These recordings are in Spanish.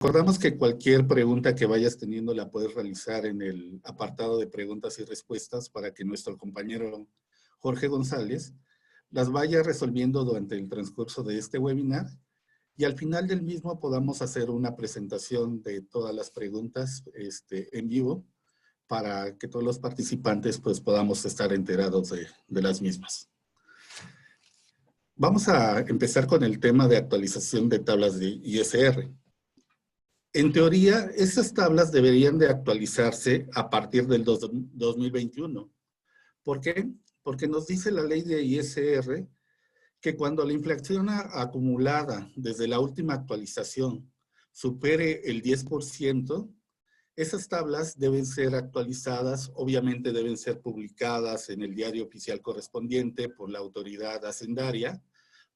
Recordamos que cualquier pregunta que vayas teniendo la puedes realizar en el apartado de preguntas y respuestas para que nuestro compañero Jorge González las vaya resolviendo durante el transcurso de este webinar y al final del mismo podamos hacer una presentación de todas las preguntas en vivo para que todos los participantes pues podamos estar enterados de las mismas. Vamos a empezar con el tema de actualización de tablas de ISR. En teoría, esas tablas deberían de actualizarse a partir del 2021. ¿Por qué? Porque nos dice la ley de ISR que cuando la inflación acumulada desde la última actualización supere el 10%, esas tablas deben ser actualizadas, obviamente deben ser publicadas en el diario oficial correspondiente por la autoridad hacendaria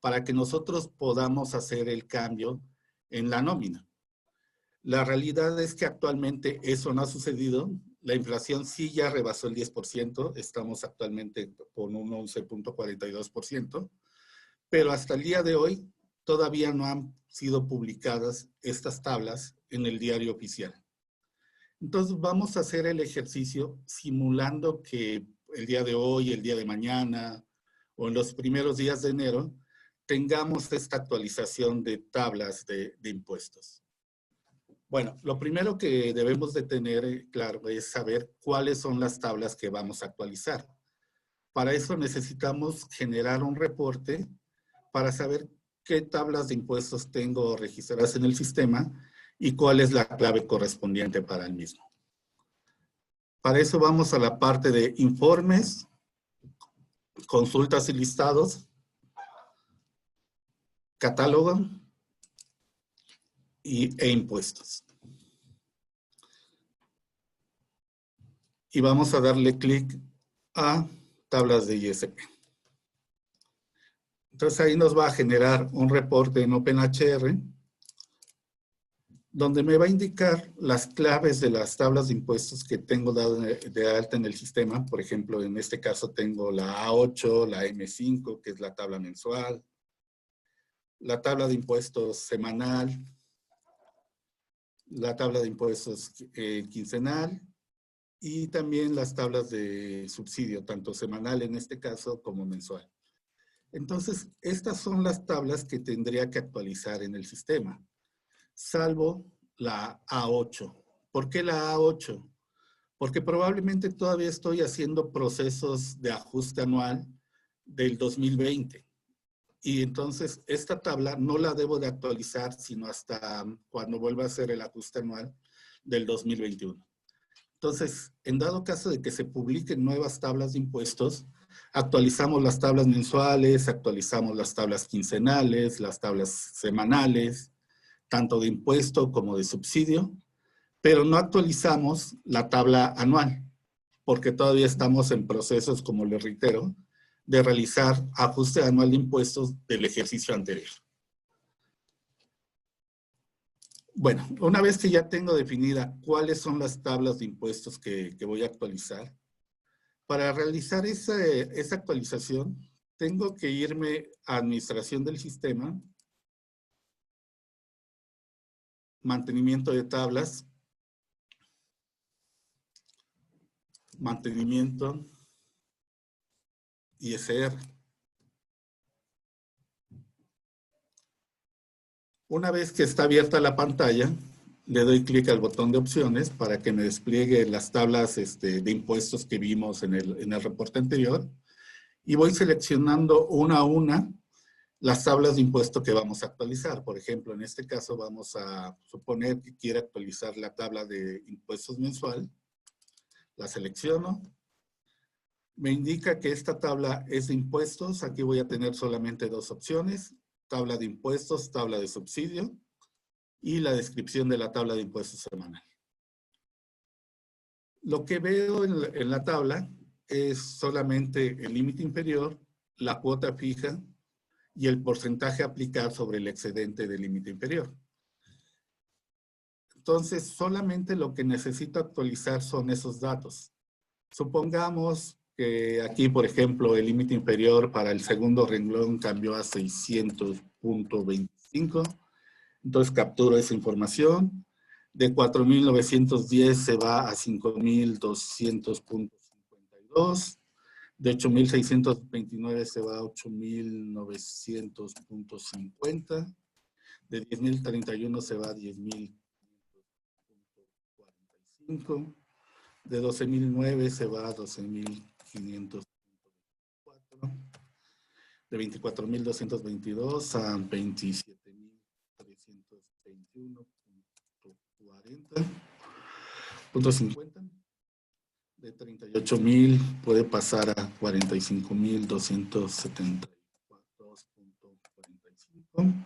para que nosotros podamos hacer el cambio en la nómina. La realidad es que actualmente eso no ha sucedido. La inflación sí ya rebasó el 10%, estamos actualmente con un 11.42%, pero hasta el día de hoy todavía no han sido publicadas estas tablas en el diario oficial. Entonces vamos a hacer el ejercicio simulando que el día de hoy, el día de mañana o en los primeros días de enero tengamos esta actualización de tablas de impuestos. Bueno, lo primero que debemos de tener claro es saber cuáles son las tablas que vamos a actualizar. Para eso necesitamos generar un reporte para saber qué tablas de impuestos tengo registradas en el sistema y cuál es la clave correspondiente para el mismo. Para eso vamos a la parte de informes, consultas y listados, catálogo e impuestos. Y vamos a darle clic a tablas de ISP. Entonces ahí nos va a generar un reporte en OpenHR donde me va a indicar las claves de las tablas de impuestos que tengo dado de alta en el sistema. Por ejemplo, en este caso tengo la A8, la M5, que es la tabla mensual, la tabla de impuestos semanal, la tabla de impuestos quincenal y también las tablas de subsidio, tanto semanal en este caso como mensual. Entonces, estas son las tablas que tendría que actualizar en el sistema, salvo la A8. ¿Por qué la A8? Porque probablemente todavía estoy haciendo procesos de ajuste anual del 2020. Y entonces, esta tabla no la debo de actualizar, sino hasta cuando vuelva a hacer el ajuste anual del 2021. Entonces, en dado caso de que se publiquen nuevas tablas de impuestos, actualizamos las tablas mensuales, actualizamos las tablas quincenales, las tablas semanales, tanto de impuesto como de subsidio, pero no actualizamos la tabla anual, porque todavía estamos en procesos, como les reitero, de realizar ajuste anual de impuestos del ejercicio anterior. Bueno, una vez que ya tengo definida cuáles son las tablas de impuestos que voy a actualizar, para realizar esa actualización, tengo que irme a Administración del Sistema, Mantenimiento de tablas, Mantenimiento, ISR. Una vez que está abierta la pantalla, le doy clic al botón de opciones para que me despliegue las tablas de impuestos que vimos en el reporte anterior y voy seleccionando una a una las tablas de impuesto que vamos a actualizar. Por ejemplo, en este caso vamos a suponer que quiero actualizar la tabla de impuestos mensual. La selecciono. Me indica que esta tabla es de impuestos. Aquí voy a tener solamente dos opciones. Tabla de impuestos, tabla de subsidio y la descripción de la tabla de impuestos semanal. Lo que veo en la tabla es solamente el límite inferior, la cuota fija y el porcentaje a aplicar sobre el excedente del límite inferior. Entonces, solamente lo que necesito actualizar son esos datos. Supongamos que aquí, por ejemplo, el límite inferior para el segundo renglón cambió a 600.25. Entonces capturo esa información. De 4.910 se va a 5.200.52. De 8.629 se va a 8.900.50. De 10.031 se va a 10.545. De 12.009 se va a 12.504. De 24.222 a 27.321.40.50. De 38.000 puede pasar a 45.274.45.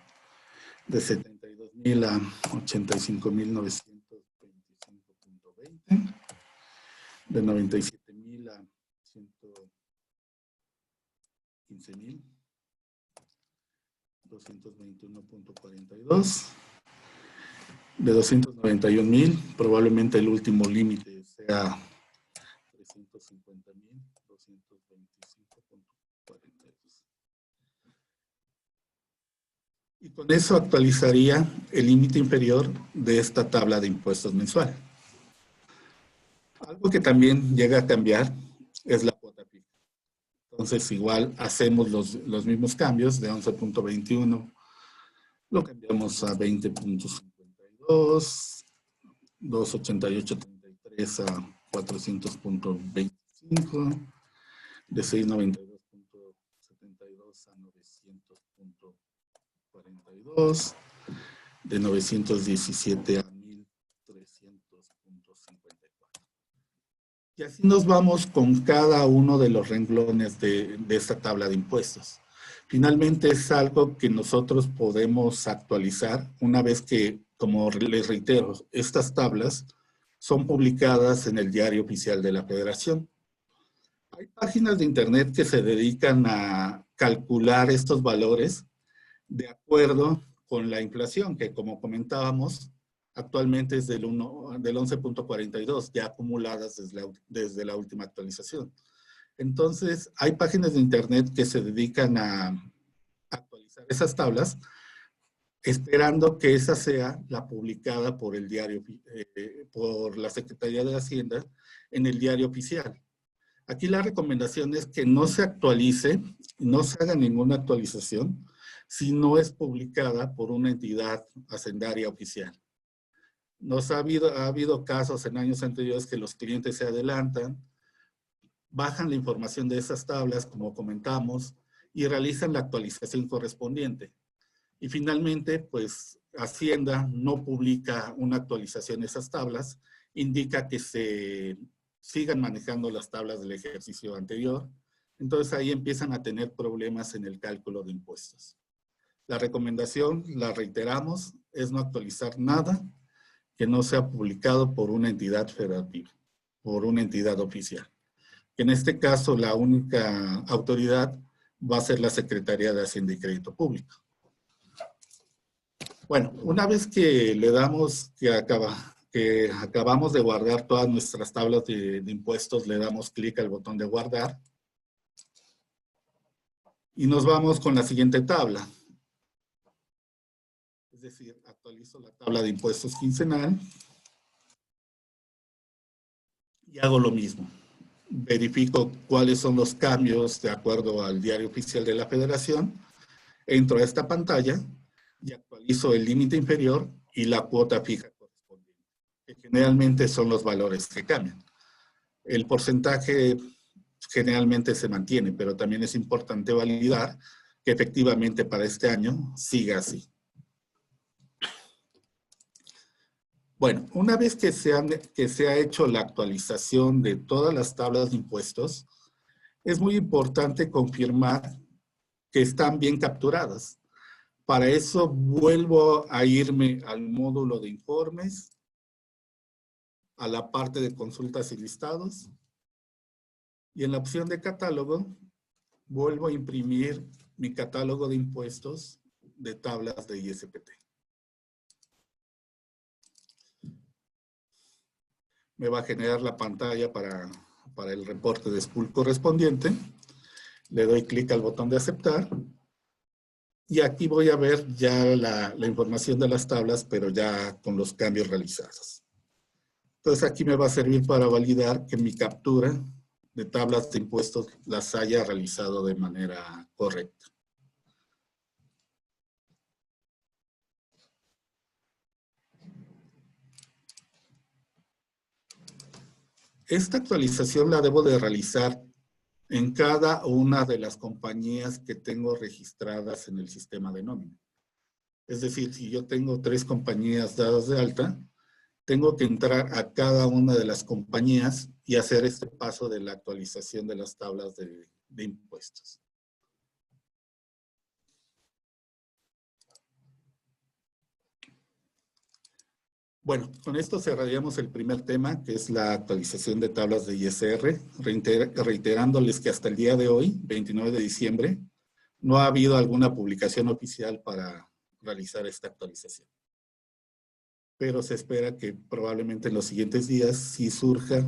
De 72.000 a 85.925.20. De 97.000 a 115.000. 221.42. De 291.000, probablemente el último límite sea 350.000, 225.42. Y con eso actualizaría el límite inferior de esta tabla de impuestos mensual. Algo que también llega a cambiar es la cuota fija. Entonces, igual hacemos los mismos cambios de 11.21, lo cambiamos a 20.52, 288.33 a 400.25, de 692.72 a 900.42, de 917 a 1.300.54. Y así nos vamos con cada uno de los renglones de esta tabla de impuestos. Finalmente es algo que nosotros podemos actualizar una vez que, como les reitero, estas tablas son publicadas en el Diario Oficial de la Federación. Hay páginas de internet que se dedican a calcular estos valores de acuerdo con la inflación, que como comentábamos, actualmente es del 11.42, ya acumuladas desde la última actualización. Entonces, hay páginas de internet que se dedican a actualizar esas tablas, esperando que esa sea la publicada por el diario, por la Secretaría de Hacienda en el Diario Oficial. Aquí la recomendación es que no se actualice, no se haga ninguna actualización si no es publicada por una entidad hacendaria oficial. Ha habido casos en años anteriores que los clientes se adelantan, bajan la información de esas tablas, como comentamos, y realizan la actualización correspondiente. Y finalmente, pues, Hacienda no publica una actualización de esas tablas, indica que se sigan manejando las tablas del ejercicio anterior. Entonces, ahí empiezan a tener problemas en el cálculo de impuestos. La recomendación, la reiteramos, es no actualizar nada que no sea publicado por una entidad federativa, por una entidad oficial. En este caso, la única autoridad va a ser la Secretaría de Hacienda y Crédito Público. Bueno, una vez que le damos, que acabamos de guardar todas nuestras tablas de impuestos, le damos clic al botón de guardar y nos vamos con la siguiente tabla. Es decir, actualizo la tabla de impuestos quincenal y hago lo mismo. Verifico cuáles son los cambios de acuerdo al Diario Oficial de la Federación. Entro a esta pantalla y actualizo el límite inferior y la cuota fija correspondiente, que generalmente son los valores que cambian. El porcentaje generalmente se mantiene, pero también es importante validar que efectivamente para este año siga así. Bueno, una vez que se ha hecho la actualización de todas las tablas de impuestos, es muy importante confirmar que están bien capturadas. Para eso vuelvo a irme al módulo de informes, a la parte de consultas y listados, y en la opción de catálogo vuelvo a imprimir mi catálogo de impuestos de tablas de ISPT. Me va a generar la pantalla para el reporte de SPUL correspondiente. Le doy clic al botón de aceptar Y aquí voy a ver ya la información de las tablas, pero ya con los cambios realizados. Entonces aquí me va a servir para validar que mi captura de tablas de impuestos las haya realizado de manera correcta. Esta actualización la debo de realizar en cada una de las compañías que tengo registradas en el sistema de nómina. Es decir, si yo tengo 3 compañías dadas de alta, tengo que entrar a cada una de las compañías y hacer este paso de la actualización de las tablas de impuestos. Bueno, con esto cerraríamos el primer tema, que es la actualización de tablas de ISR, reiterándoles que hasta el día de hoy, 29 de diciembre, no ha habido alguna publicación oficial para realizar esta actualización. Pero se espera que probablemente en los siguientes días sí surja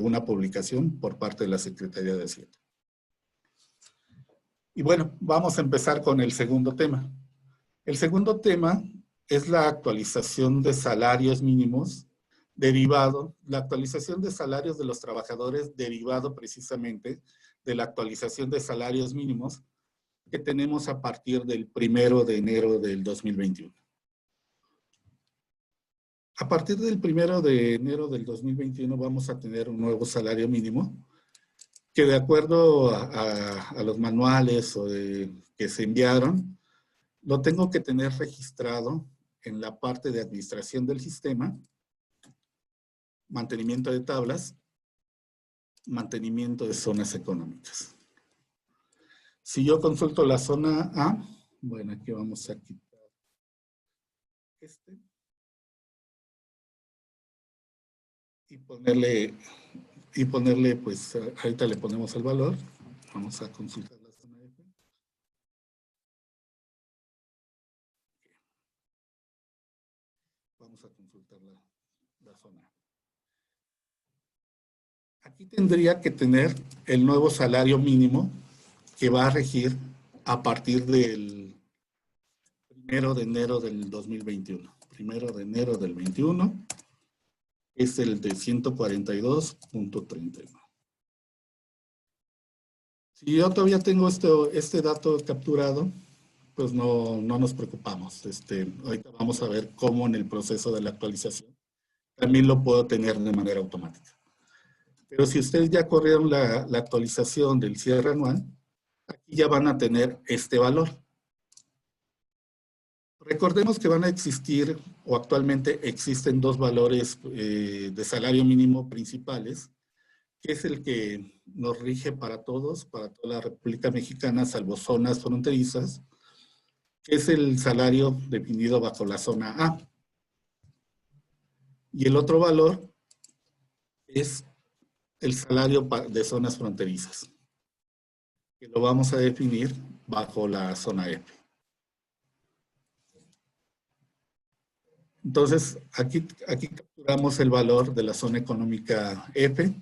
una publicación por parte de la Secretaría de Hacienda. Y bueno, vamos a empezar con el segundo tema. El segundo tema es la actualización de salarios mínimos derivado, la actualización de salarios de los trabajadores derivado precisamente de la actualización de salarios mínimos que tenemos a partir del 1 de enero del 2021. A partir del 1 de enero del 2021 vamos a tener un nuevo salario mínimo que de acuerdo a los manuales que se enviaron, lo tengo que tener registrado en la parte de administración del sistema, mantenimiento de tablas, mantenimiento de zonas económicas. Si yo consulto la zona A, bueno, aquí vamos a quitar y ponerle, pues, ahorita le ponemos el valor. Vamos a consultar la zona F. Vamos a consultar la zona A. Aquí tendría que tener el nuevo salario mínimo que va a regir a partir del 1 de enero del 2021. 1 de enero del 21 es el de 142.31. Si yo todavía tengo este dato capturado, pues no nos preocupamos. Ahorita vamos a ver cómo en el proceso de la actualización también lo puedo tener de manera automática. Pero si ustedes ya corrieron la actualización del cierre anual, aquí ya van a tener este valor. Recordemos que van a existir, o actualmente existen 2 valores de salario mínimo principales, que es el que nos rige para todos, para toda la República Mexicana, salvo zonas fronterizas, que es el salario definido bajo la zona A. Y el otro valor es el salario de zonas fronterizas, que lo vamos a definir bajo la zona F. Entonces, aquí capturamos el valor de la zona económica F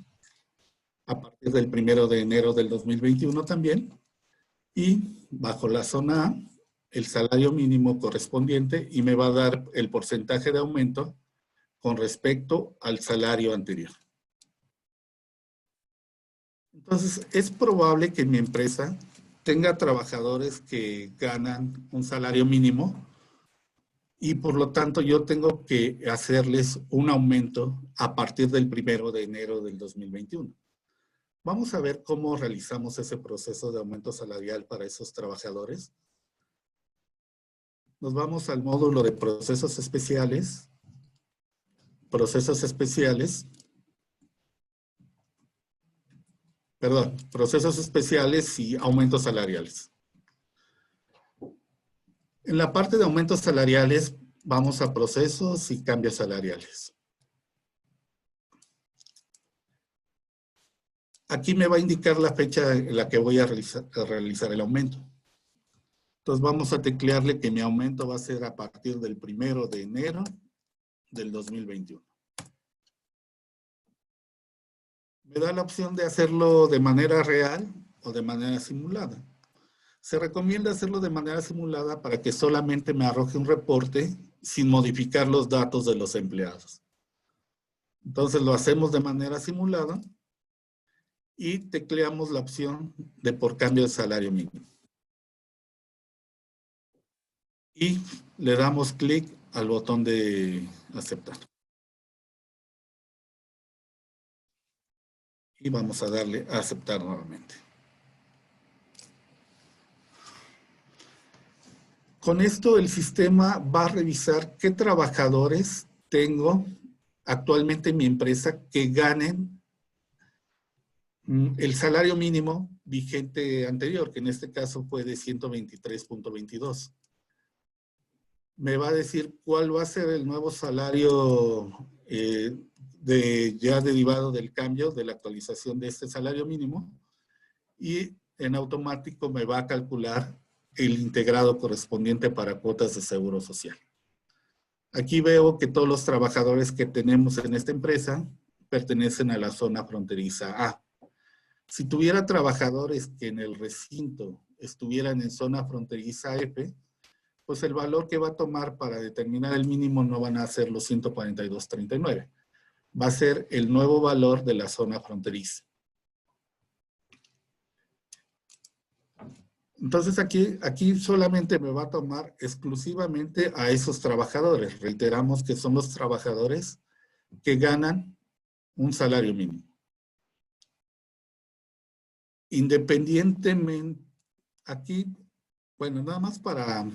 a partir del 1 de enero del 2021 también, y bajo la zona A, el salario mínimo correspondiente, y me va a dar el porcentaje de aumento con respecto al salario anterior. Entonces, es probable que mi empresa tenga trabajadores que ganan un salario mínimo y por lo tanto yo tengo que hacerles un aumento a partir del 1 de enero del 2021. Vamos a ver cómo realizamos ese proceso de aumento salarial para esos trabajadores. Nos vamos al módulo de procesos especiales. Procesos especiales y aumentos salariales. En la parte de aumentos salariales, vamos a procesos y cambios salariales. Aquí me va a indicar la fecha en la que voy a realizar el aumento. Entonces vamos a teclearle que mi aumento va a ser a partir del 1 de enero del 2021. Me da la opción de hacerlo de manera real o de manera simulada. Se recomienda hacerlo de manera simulada para que solamente me arroje un reporte sin modificar los datos de los empleados. Entonces lo hacemos de manera simulada y tecleamos la opción de por cambio de salario mínimo. Y le damos clic al botón de aceptar. Y vamos a darle a aceptar nuevamente. Con esto el sistema va a revisar qué trabajadores tengo actualmente en mi empresa que ganen el salario mínimo vigente anterior, que en este caso fue de 123.22. Me va a decir cuál va a ser el nuevo salario ya derivado del cambio, de la actualización de este salario mínimo, y en automático me va a calcular el integrado correspondiente para cuotas de seguro social. Aquí veo que todos los trabajadores que tenemos en esta empresa pertenecen a la zona fronteriza A. Si tuviera trabajadores que en el recinto estuvieran en zona fronteriza F, pues el valor que va a tomar para determinar el mínimo no van a ser los 142.39. Va a ser el nuevo valor de la zona fronteriza. Entonces aquí solamente me va a tomar exclusivamente a esos trabajadores. Reiteramos que son los trabajadores que ganan un salario mínimo. Independientemente, aquí, bueno, nada más para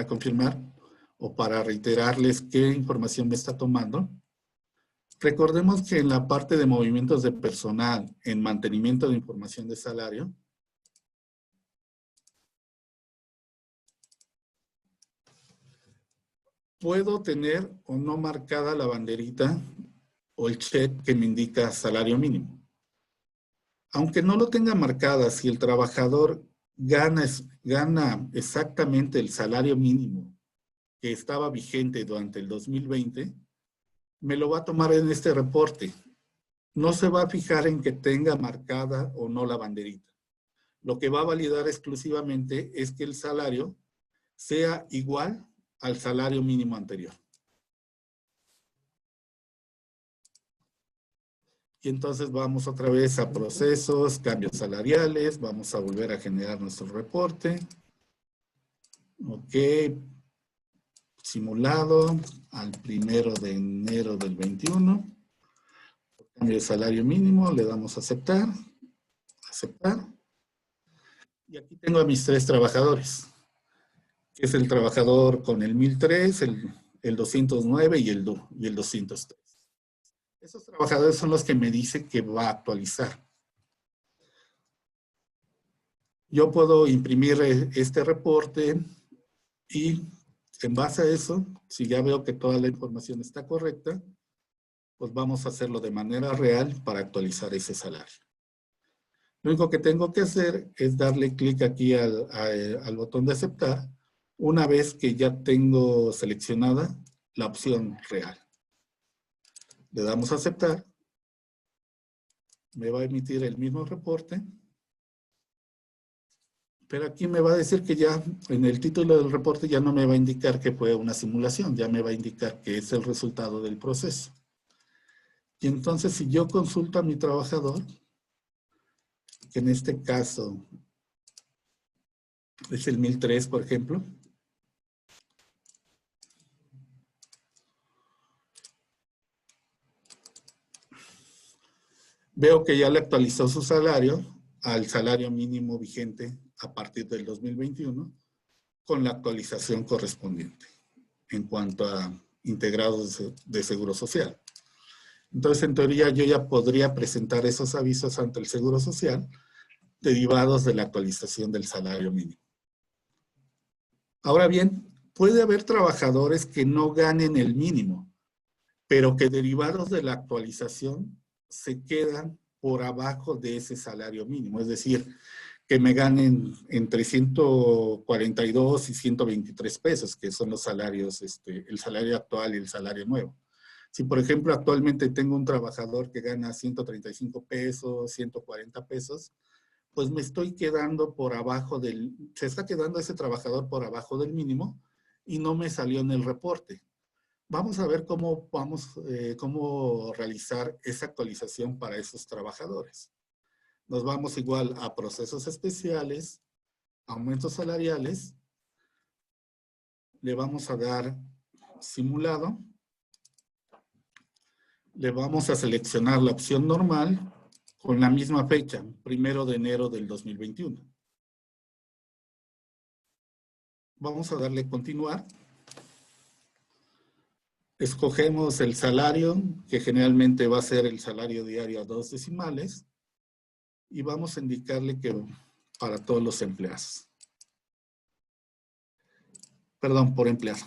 confirmar o para reiterarles qué información me está tomando. Recordemos que en la parte de movimientos de personal, en mantenimiento de información de salario, puedo tener o no marcada la banderita o el check que me indica salario mínimo. Aunque no lo tenga marcada, si el trabajador gana exactamente el salario mínimo que estaba vigente durante el 2020, me lo va a tomar en este reporte. No se va a fijar en que tenga marcada o no la banderita. Lo que va a validar exclusivamente es que el salario sea igual al salario mínimo anterior. Y entonces vamos otra vez a procesos, cambios salariales, vamos a volver a generar nuestro reporte. Ok, simulado al 1 de enero del 21. Cambio de salario mínimo, le damos a aceptar, aceptar. Y aquí tengo a mis 3 trabajadores, que es el trabajador con el 1003, el 209 y el 203. Esos trabajadores son los que me dicen que va a actualizar. Yo puedo imprimir este reporte y en base a eso, si ya veo que toda la información está correcta, pues vamos a hacerlo de manera real para actualizar ese salario. Lo único que tengo que hacer es darle clic aquí al botón de aceptar una vez que ya tengo seleccionada la opción real. Le damos a aceptar. Me va a emitir el mismo reporte. Pero aquí me va a decir que ya en el título del reporte ya no me va a indicar que fue una simulación, ya me va a indicar que es el resultado del proceso. Y entonces si yo consulto a mi trabajador, que en este caso es el 1003, por ejemplo, veo que ya le actualizó su salario al salario mínimo vigente a partir del 2021 con la actualización correspondiente en cuanto a integrados de seguro social. Entonces, en teoría, yo ya podría presentar esos avisos ante el Seguro Social derivados de la actualización del salario mínimo. Ahora bien, puede haber trabajadores que no ganen el mínimo, pero que derivados de la actualización se quedan por abajo de ese salario mínimo. Es decir, que me ganen entre 142 y 123 pesos, que son los salarios, el salario actual y el salario nuevo. Si, por ejemplo, actualmente tengo un trabajador que gana 135 pesos, 140 pesos, pues me estoy quedando por abajo se está quedando ese trabajador por abajo del mínimo y no me salió en el reporte. Vamos a ver cómo realizar esa actualización para esos trabajadores. Nos vamos igual a procesos especiales, aumentos salariales, le vamos a dar simulado, le vamos a seleccionar la opción normal con la misma fecha, 1 de enero del 2021. Vamos a darle continuar. Escogemos el salario, que generalmente va a ser el salario diario a 2 decimales, y vamos a indicarle que para todos los empleados. Perdón, por empleado.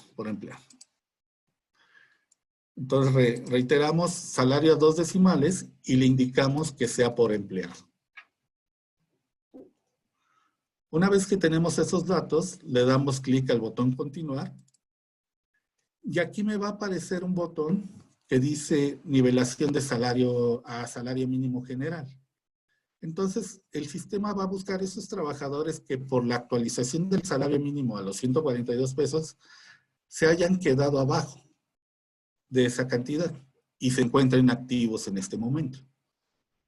Entonces reiteramos salario a 2 decimales y le indicamos que sea por empleado. Una vez que tenemos esos datos, le damos clic al botón continuar. Y aquí me va a aparecer un botón que dice nivelación de salario a salario mínimo general. Entonces, el sistema va a buscar esos trabajadores que por la actualización del salario mínimo a los 142 pesos se hayan quedado abajo de esa cantidad y se encuentren activos en este momento.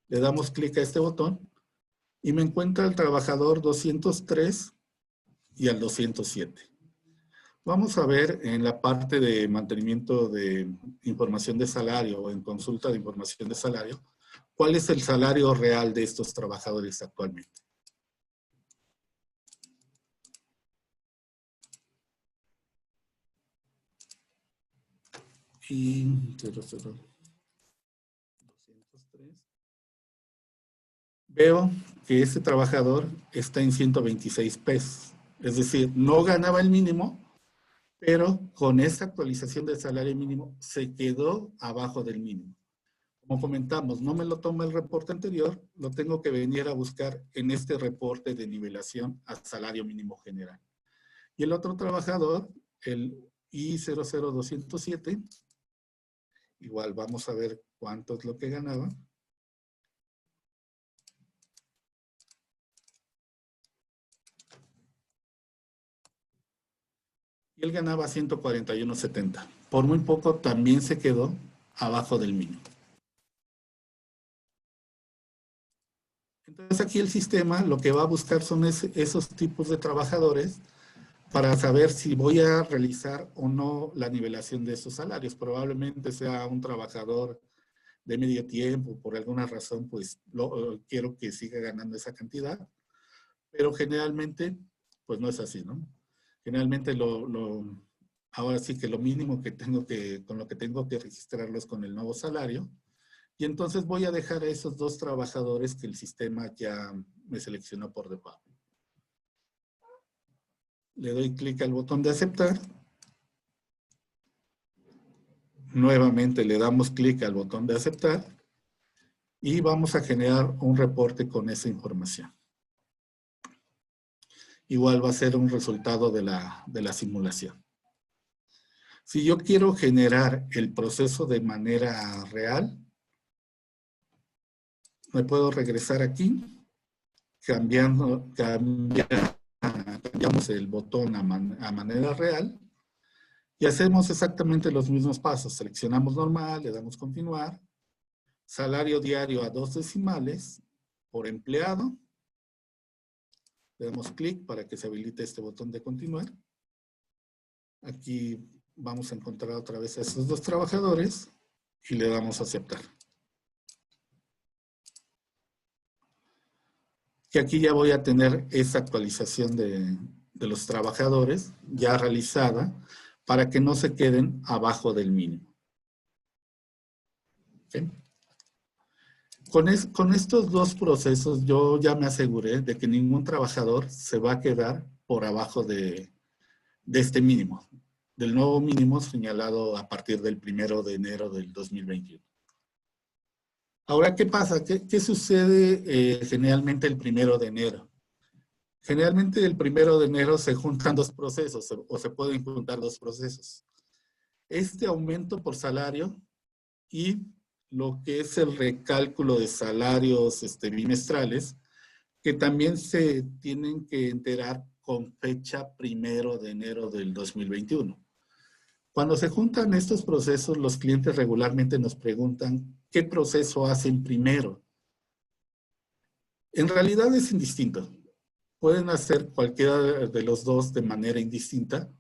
Le damos clic a este botón y me encuentra el trabajador 203 y al 207. Vamos a ver en la parte de mantenimiento de información de salario o en consulta de información de salario, cuál es el salario real de estos trabajadores actualmente. Y 203. Veo que ese trabajador está en 126 pesos. Es decir, no ganaba el mínimo, pero con esta actualización del salario mínimo se quedó abajo del mínimo. Como comentamos, no me lo toma el reporte anterior, lo tengo que venir a buscar en este reporte de nivelación a salario mínimo general. Y el otro trabajador, el I00207, igual vamos a ver cuánto es lo que ganaba. Y él ganaba 141.70. Por muy poco también se quedó abajo del mínimo. Entonces aquí el sistema lo que va a buscar son esos tipos de trabajadores para saber si voy a realizar o no la nivelación de esos salarios. Probablemente sea un trabajador de medio tiempo, por alguna razón, pues quiero que siga ganando esa cantidad, pero generalmente, pues no es así, ¿no? Generalmente ahora sí que lo mínimo con lo que tengo que registrarlo es con el nuevo salario, y entonces voy a dejar a esos 2 trabajadores que el sistema ya me seleccionó por default. Le doy clic al botón de aceptar. Nuevamente le damos clic al botón de aceptar y vamos a generar un reporte con esa información. Igual va a ser un resultado de la simulación. Si yo quiero generar el proceso de manera real, me puedo regresar aquí, cambiamos el botón a manera real y hacemos exactamente los mismos pasos. Seleccionamos normal, le damos continuar, salario diario a 2 decimales por empleado. Le damos clic para que se habilite este botón de continuar. Aquí vamos a encontrar otra vez a esos 2 trabajadores y le damos a aceptar. Que aquí ya voy a tener esa actualización de los trabajadores ya realizada para que no se queden abajo del mínimo. ¿Okay? Con estos 2 procesos yo ya me aseguré de que ningún trabajador se va a quedar por abajo de este mínimo, del nuevo mínimo señalado a partir del 1 de enero del 2021. Ahora, ¿qué pasa? ¿Qué sucede generalmente el 1 de enero? Generalmente el 1 de enero se juntan 2 procesos o se pueden juntar 2 procesos. Este aumento por salario y lo que es el recálculo de salarios bimestrales que también se tienen que enterar con fecha 1 de enero del 2021. Cuando se juntan estos procesos, los clientes regularmente nos preguntan qué proceso hacen primero. En realidad es indistinto. Pueden hacer cualquiera de los dos de manera indistinta,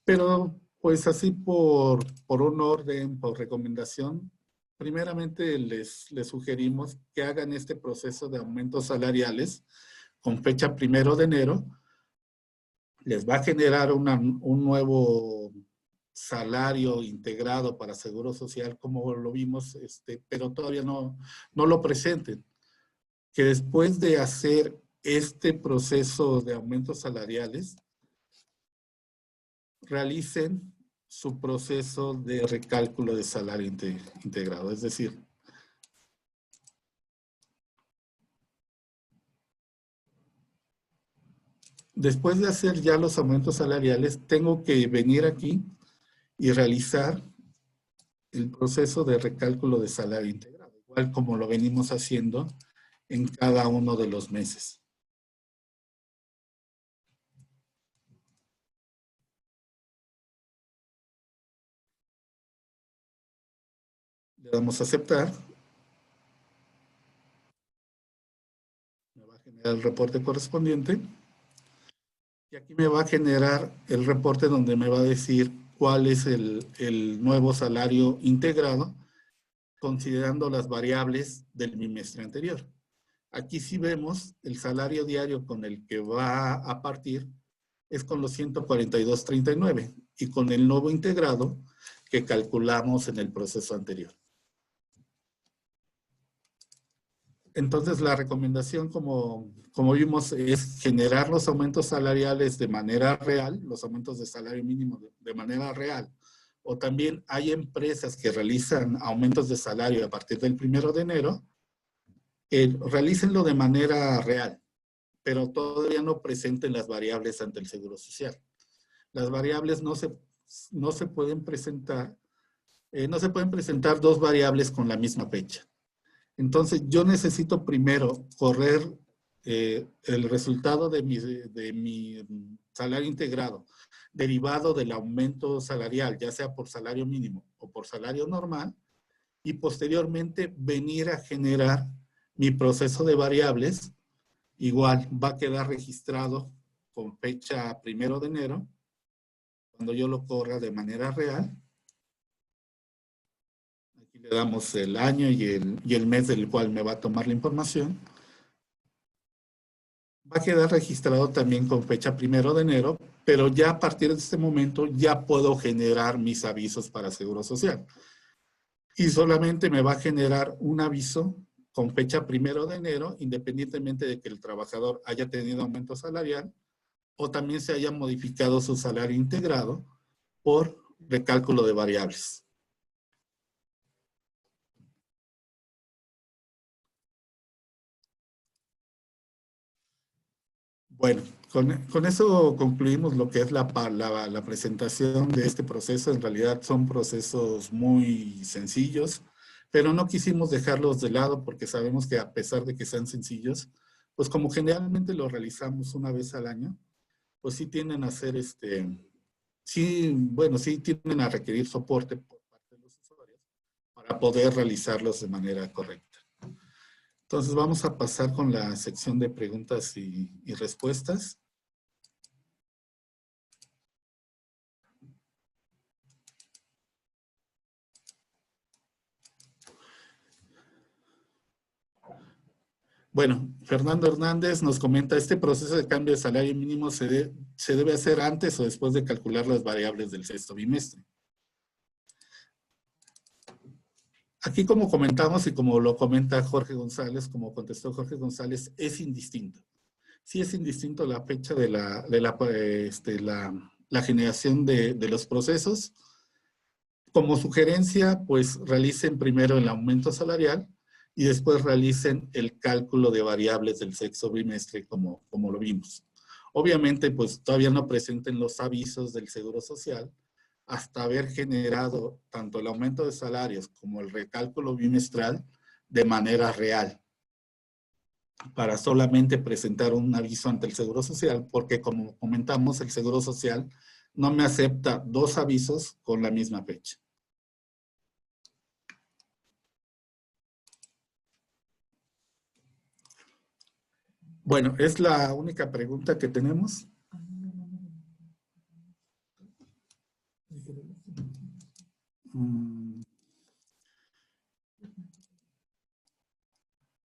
pero pues así por un orden, por recomendación, primeramente les sugerimos que hagan este proceso de aumentos salariales con fecha 1 de enero. Les va a generar un nuevo salario integrado para Seguro Social, como lo vimos, pero todavía no lo presenten. Que después de hacer este proceso de aumentos salariales, realicen su proceso de recálculo de salario integrado. Es decir, después de hacer ya los aumentos salariales, tengo que venir aquí y realizar el proceso de recálculo de salario integrado, igual como lo venimos haciendo en cada uno de los meses. Le damos a aceptar. Me va a generar el reporte correspondiente. Y aquí me va a generar el reporte donde me va a decir cuál es el nuevo salario integrado, considerando las variables del bimestre anterior. Aquí sí vemos el salario diario con el que va a partir es con los 142.39 y con el nuevo integrado que calculamos en el proceso anterior. Entonces, la recomendación, como vimos, es generar los aumentos salariales de manera real, los aumentos de salario mínimo de manera real. O también hay empresas que realizan aumentos de salario a partir del 1 de enero, realícenlo de manera real, pero todavía no presenten las variables ante el Seguro Social. Las variables no se pueden presentar, no se pueden presentar dos variables con la misma fecha. Entonces, yo necesito primero correr el resultado de mi salario integrado, derivado del aumento salarial, ya sea por salario mínimo o por salario normal, y posteriormente venir a generar mi proceso de variables. Igual va a quedar registrado con fecha 1 de enero, cuando yo lo corra de manera real. Aquí le damos el año y el mes del cual me va a tomar la información. Va a quedar registrado también con fecha 1 de enero, pero ya a partir de este momento ya puedo generar mis avisos para Seguro Social. Y solamente me va a generar un aviso con fecha 1 de enero, independientemente de que el trabajador haya tenido aumento salarial o también se haya modificado su salario integrado por recálculo de variables. Bueno, con eso concluimos lo que es la presentación de este proceso. En realidad son procesos muy sencillos, pero no quisimos dejarlos de lado porque sabemos que a pesar de que sean sencillos, pues como generalmente lo realizamos una vez al año, pues sí tienden a ser sí tienden a requerir soporte por parte de los usuarios para poder realizarlos de manera correcta. Entonces vamos a pasar con la sección de preguntas y respuestas. Bueno, Fernando Hernández nos comenta, ¿este proceso de cambio de salario mínimo se debe hacer antes o después de calcular las variables del sexto bimestre? Aquí, como comentamos y como lo comenta Jorge González, como contestó Jorge González, es indistinto. Sí es indistinto la fecha de la generación de los procesos. Como sugerencia, pues realicen primero el aumento salarial y después realicen el cálculo de variables del sexto bimestre como lo vimos. Obviamente, pues todavía no presenten los avisos del Seguro Social hasta haber generado tanto el aumento de salarios como el recálculo bimestral de manera real. para solamente presentar un aviso ante el Seguro Social, porque como comentamos, el Seguro Social no me acepta 2 avisos con la misma fecha. Bueno, es la única pregunta que tenemos.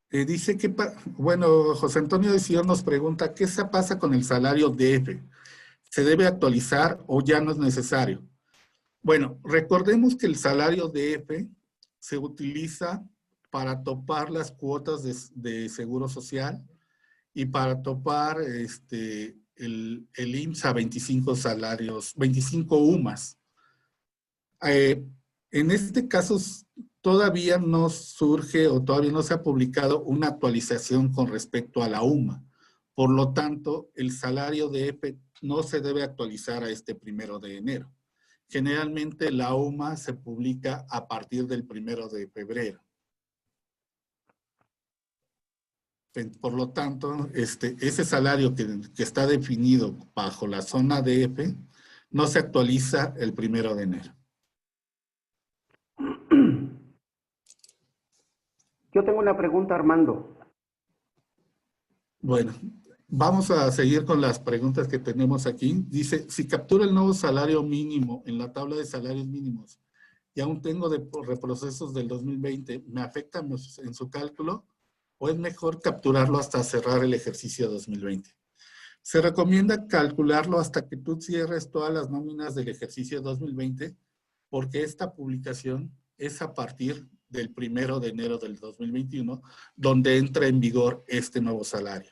Dice que, bueno, José Antonio de Sion nos pregunta, ¿qué se pasa con el salario DF? ¿Se debe actualizar o ya no es necesario? Bueno, recordemos que el salario DF se utiliza para topar las cuotas de seguro social y para topar el IMSS a 25 salarios, 25 UMAS. En este caso, todavía no surge o todavía no se ha publicado una actualización con respecto a la UMA. Por lo tanto, el salario de EPE no se debe actualizar a este 1 de enero. Generalmente la UMA se publica a partir del 1 de febrero. Por lo tanto, ese salario que está definido bajo la zona DF no se actualiza el 1 de enero. Yo tengo una pregunta, Armando. Bueno, vamos a seguir con las preguntas que tenemos aquí. Dice, si captura el nuevo salario mínimo en la tabla de salarios mínimos y aún tengo reprocesos del 2020, ¿me afecta en su cálculo o es mejor capturarlo hasta cerrar el ejercicio 2020? Se recomienda calcularlo hasta que tú cierres todas las nóminas del ejercicio 2020 porque esta publicación es a partir del 1 de enero del 2021, donde entra en vigor este nuevo salario.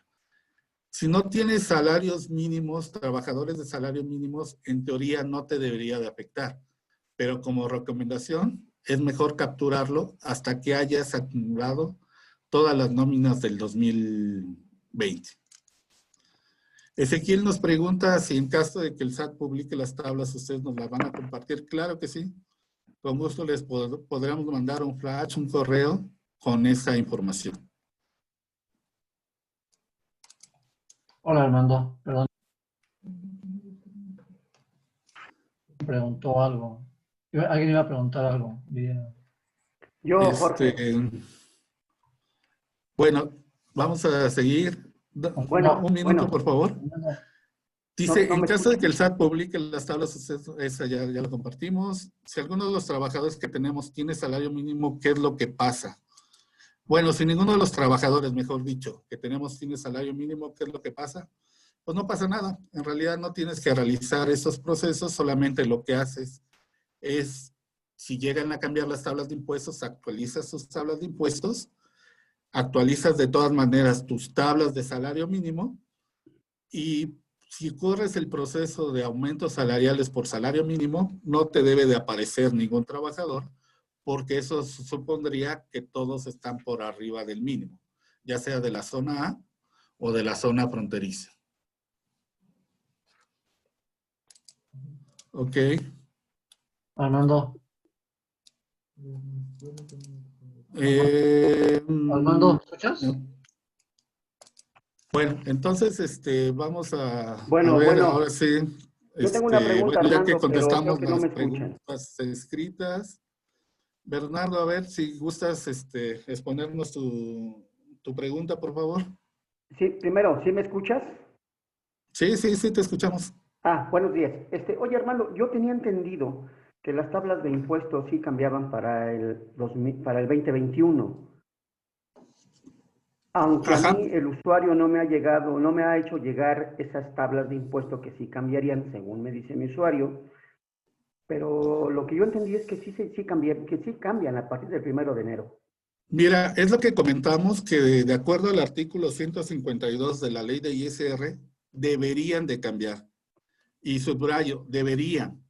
Si no tienes salarios mínimos, trabajadores de salarios mínimos, en teoría no te debería de afectar. Pero como recomendación, es mejor capturarlo hasta que hayas acumulado todas las nóminas del 2020. Ezequiel nos pregunta si en caso de que el SAT publique las tablas, ¿ustedes nos las van a compartir? Claro que sí. Con gusto les podremos mandar un flash, un correo con esa información. Hola, Armando, perdón. Preguntó algo. Alguien iba a preguntar algo. Yo, Jorge. Bueno, vamos a seguir. Bueno, un minuto, por favor. Dice, en caso de que el SAT publique las tablas, esa ya la compartimos. Si alguno de los trabajadores que tenemos tiene salario mínimo, ¿qué es lo que pasa? Bueno, si ninguno de los trabajadores, mejor dicho, que tenemos tiene salario mínimo, ¿qué es lo que pasa? Pues no pasa nada. En realidad no tienes que realizar esos procesos, solamente lo que haces es, si llegan a cambiar las tablas de impuestos, actualizas sus tablas de impuestos, actualizas de todas maneras tus tablas de salario mínimo y si corres el proceso de aumentos salariales por salario mínimo, no te debe de aparecer ningún trabajador, porque eso supondría que todos están por arriba del mínimo, ya sea de la zona A o de la zona fronteriza. Ok. Armando. Armando, ¿me escuchas? Bueno, entonces vamos a, Bueno, ver ahora sí. Yo tengo una pregunta, bueno, ya Armando, que contestamos pero creo que no las me escuchan. preguntas escritas. Bernardo, a ver si gustas exponernos tu pregunta, por favor. Sí, primero, ¿sí me escuchas? Sí, te escuchamos. Buenos días. Oye, Armando, yo tenía entendido que las tablas de impuestos sí cambiaban para el 2021. Aunque Ajá. a mí el usuario no me ha hecho llegar esas tablas de impuestos que sí cambiarían, según me dice mi usuario. Pero lo que yo entendí es que sí cambian a partir del 1 de enero. Mira, es lo que comentamos, que de acuerdo al artículo 152 de la ley de ISR, deberían de cambiar. Y subrayo, deberían,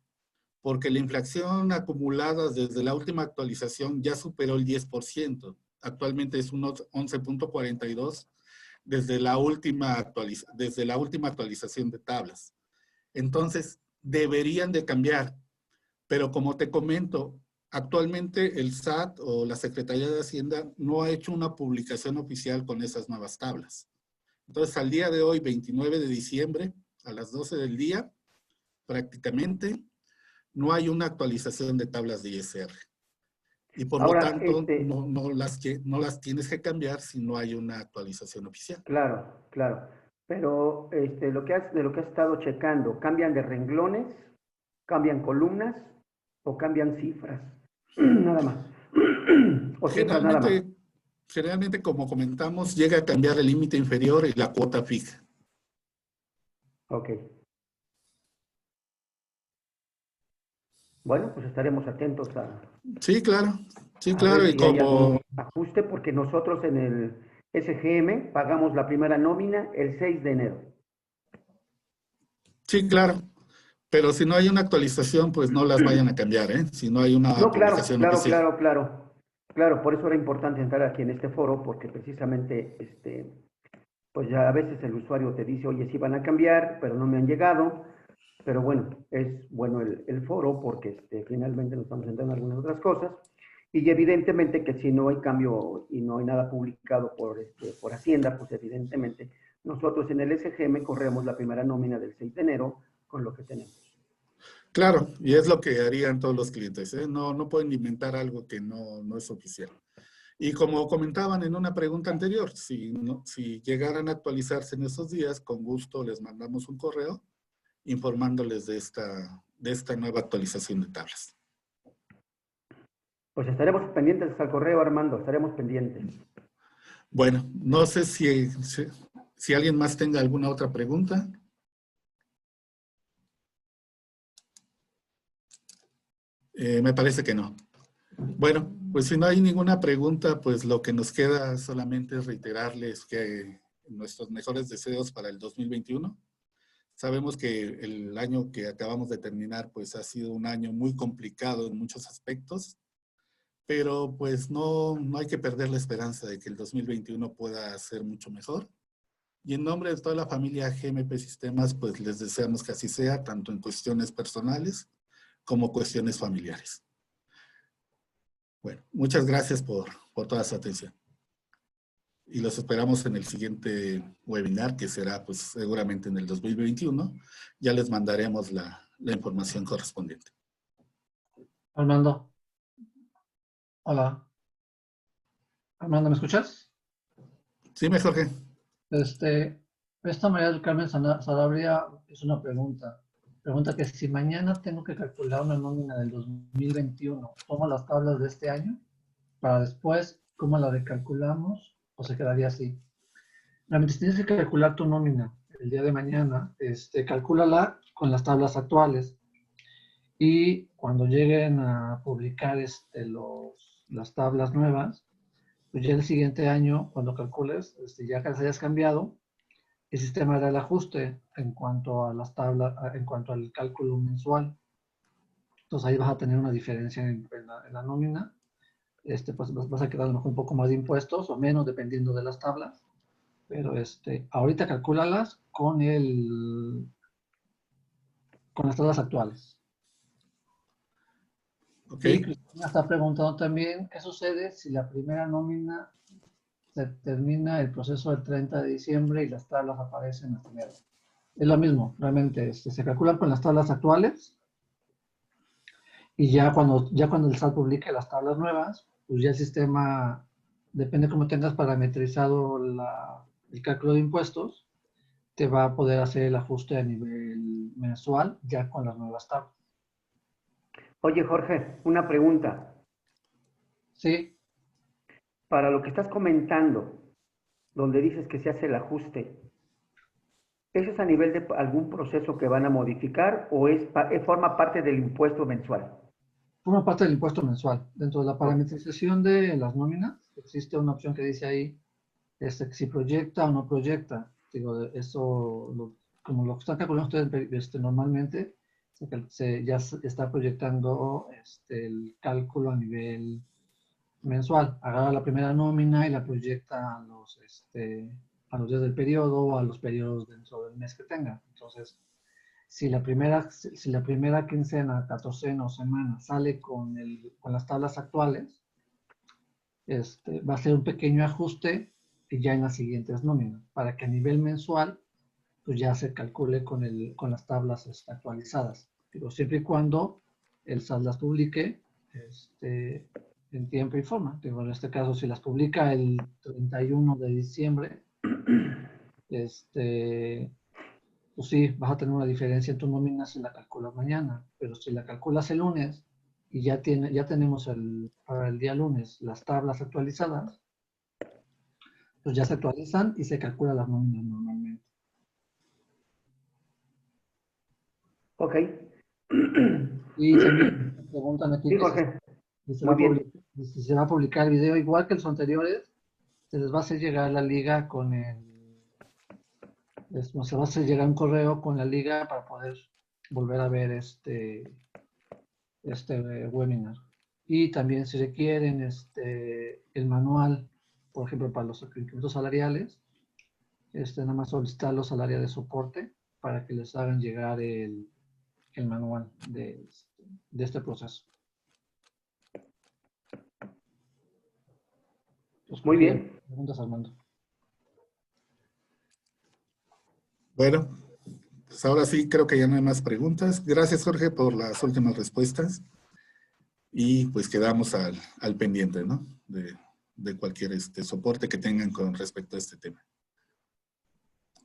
porque la inflación acumulada desde la última actualización ya superó el 10%. Actualmente es un 11.42 desde la última actualización de tablas. Entonces, deberían de cambiar. Pero como te comento, Actualmente el SAT o la Secretaría de Hacienda no ha hecho una publicación oficial con esas nuevas tablas. Entonces, al día de hoy, 29 de diciembre, a las 12 del día, prácticamente no hay una actualización de tablas de ISR. Y por lo Ahora, tanto, no las tienes que cambiar si no hay una actualización oficial. claro, claro. Pero de lo que has estado checando, ¿cambian de renglones? ¿Cambian columnas? ¿O cambian cifras? Nada más. ¿O cifras nada más? Generalmente, como comentamos, llega a cambiar el límite inferior y la cuota fija. Ok. Bueno, pues estaremos atentos Sí, claro. Sí, a ver claro. Y si hay algún como, ajuste, porque nosotros en el SGM pagamos la primera nómina el 6 de enero. sí, claro. Pero si no hay una actualización, pues no las vayan a cambiar, ¿eh? Si no hay una No, claro, publicación claro, oficial. claro, claro. Claro, por eso era importante entrar aquí en este foro, porque precisamente, pues ya a veces el usuario te dice, oye, sí van a cambiar, pero no me han llegado. Pero bueno, es bueno el foro porque finalmente nos estamos entrando en algunas otras cosas. Y evidentemente que si no hay cambio y no hay nada publicado por Hacienda, pues evidentemente nosotros en el SGM corremos la primera nómina del 6 de enero con lo que tenemos. Claro, y es lo que harían todos los clientes, ¿eh? No pueden inventar algo que no es oficial. Y como comentaban en una pregunta anterior, si llegaran a actualizarse en esos días, con gusto les mandamos un correo informándoles de esta nueva actualización de tablas. Pues estaremos pendientes al correo, Armando, estaremos pendientes. Bueno, no sé si alguien más tenga alguna otra pregunta. Me parece que no. Bueno, pues si no hay ninguna pregunta, pues lo que nos queda solamente es reiterarles que nuestros mejores deseos para el 2021. Sabemos que el año que acabamos de terminar, pues ha sido un año muy complicado en muchos aspectos, pero pues no hay que perder la esperanza de que el 2021 pueda ser mucho mejor. Y en nombre de toda la familia GMP Sistemas, pues les deseamos que así sea, tanto en cuestiones personales como cuestiones familiares. Bueno, muchas gracias por toda su atención. Y los esperamos en el siguiente webinar, que será pues seguramente en el 2021. Ya les mandaremos la información correspondiente. Armando, hola. Armando, ¿me escuchas? Sí, Jorge. Esta María del Carmen Sanabria es una pregunta. Pregunta que si mañana tengo que calcular una nómina del 2021, ¿tomo las tablas de este año para después cómo la recalculamos o se quedaría así? Realmente, si tienes que calcular tu nómina el día de mañana, calcúlala con las tablas actuales y cuando lleguen a publicar las tablas nuevas, pues ya el siguiente año, cuando calcules, ya que las hayas cambiado, el sistema hará el ajuste en cuanto a las tablas, en cuanto al cálculo mensual. Entonces ahí vas a tener una diferencia en la nómina. Pues vas a quedar a lo mejor un poco más de impuestos o menos, dependiendo de las tablas. Pero ahorita calcúlalas con las tablas actuales. Ok. Y Cristina está preguntando también, ¿qué sucede si la primera nómina se termina el proceso el 30 de diciembre y las tablas aparecen hasta enero? Es lo mismo, realmente se calculan con las tablas actuales y ya cuando el SAT publique las tablas nuevas, pues ya el sistema, depende cómo tengas parametrizado el cálculo de impuestos, te va a poder hacer el ajuste a nivel mensual ya con las nuevas tablas. Oye, Jorge, una pregunta. Sí, Para lo que estás comentando, donde dices que se hace el ajuste, ¿eso es a nivel de algún proceso que van a modificar o forma parte del impuesto mensual? forma parte del impuesto mensual. Dentro de la parametrización de las nóminas, existe una opción que dice ahí si proyecta o no proyecta. Digo, eso, como lo que están calculando ustedes normalmente, ya se está proyectando el cálculo a nivel mensual. Agarra la primera nómina y la proyecta a los días del periodo o a los periodos dentro del mes que tenga. Entonces, si la primera quincena, catorcena o semana sale con las tablas actuales, va a ser un pequeño ajuste y ya en las siguientes nóminas, para que a nivel mensual pues ya se calcule con las tablas actualizadas. Digo, siempre y cuando el SAT las publique en tiempo y forma. Digo, en este caso, si las publica el 31 de diciembre, pues sí, vas a tener una diferencia en tu nómina si la calculas mañana, pero si la calculas el lunes y ya tenemos para el día lunes las tablas actualizadas, pues ya se actualizan y se calculan las nóminas normalmente. Ok. Y también me preguntan aquí Sí, que Jorge. si Muy bien. se va a publicar el video igual que los anteriores, se les va a hacer llegar la liga se va a hacer llegar un correo con la liga para poder volver a ver este webinar. Y también si requieren el manual, por ejemplo, para los incrementos salariales, nada más solicitarlos al área de soporte para que les hagan llegar el manual de este proceso. Pues, Muy bien. preguntas, Armando. Bueno, pues ahora sí creo que ya no hay más preguntas. Gracias, Jorge, por las últimas respuestas. Y pues quedamos al pendiente, ¿no? De cualquier soporte que tengan con respecto a este tema.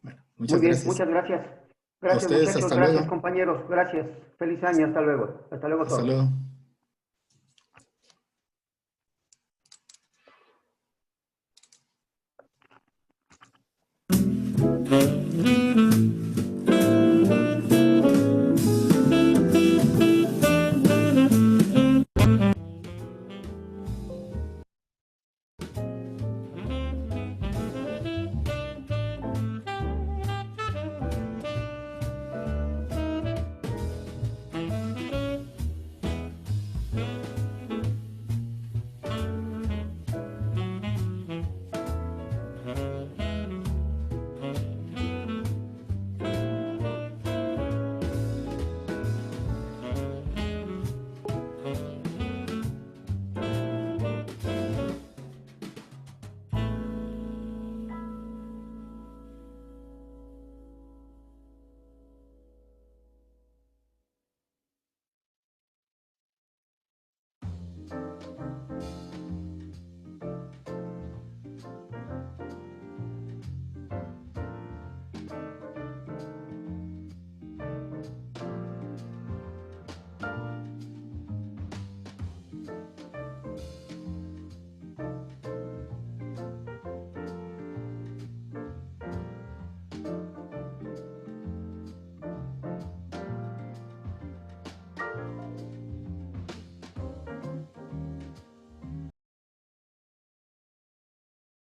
Bueno, muchas Muy bien, gracias. muchas gracias. A Gracias, ustedes, muchachos. hasta Gracias, luego. compañeros. Gracias. Feliz año. Hasta luego. Hasta luego Hasta todos. luego.